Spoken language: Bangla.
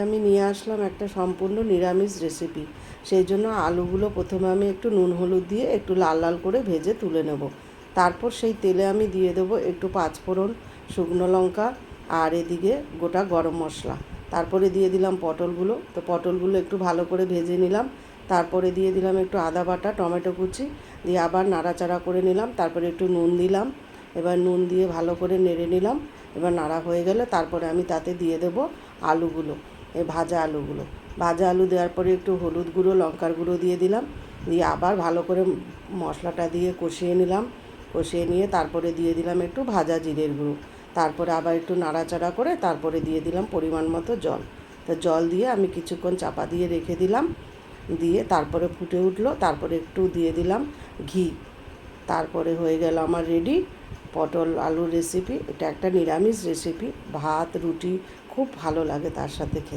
আমি নিয়ে আসলাম একটা সম্পূর্ণ নিরামিষ রেসিপি। সেই জন্য আলুগুলো প্রথমে আমি একটু নুন হলুদ দিয়ে একটু লাল লাল করে ভেজে তুলে নেব। তারপর সেই তেলে আমি দিয়ে দেবো একটু পাঁচফোড়ন, শুকনো লঙ্কা আর এদিকে গোটা গরম মশলা। তারপরে দিয়ে দিলাম পটলগুলো। তো পটলগুলো একটু ভালো করে ভেজে নিলাম। তারপরে দিয়ে দিলাম একটু আদা বাটা, টমেটো কুচি দিয়ে আবার নাড়াচাড়া করে নিলাম। তারপরে একটু নুন দিলাম। এবার নুন দিয়ে ভালো করে নেড়ে নিলাম। এবার নাড়া হয়ে গেলে তারপরে আমি তাতে দিয়ে দেবো আলুগুলো, এই ভাজা আলুগুলো। ভাজা আলু দেওয়ার পরে একটু হলুদ গুঁড়ো, লঙ্কার গুঁড়ো দিয়ে দিলাম। দিয়ে আবার ভালো করে মশলাটা দিয়ে কষিয়ে নিলাম। কষিয়ে নিয়ে তারপরে দিয়ে দিলাম একটু ভাজা জিরের গুঁড়ো। তারপরে আবার একটু নাড়াচাড়া করে তারপরে দিয়ে দিলাম পরিমাণ মতো জল। তো জল দিয়ে আমি কিছুক্ষণ চাপা দিয়ে রেখে দিলাম। দিয়ে তারপরে ফুটে উঠলো, তারপরে একটু দিয়ে দিলাম ঘি। তারপরে হয়ে গেল আমার রেডি পটল আলুর রেসিপি। এটা একটা নিরামিষ রেসিপি, ভাত রুটি খুব ভালো লাগে তার সাথে খেতে।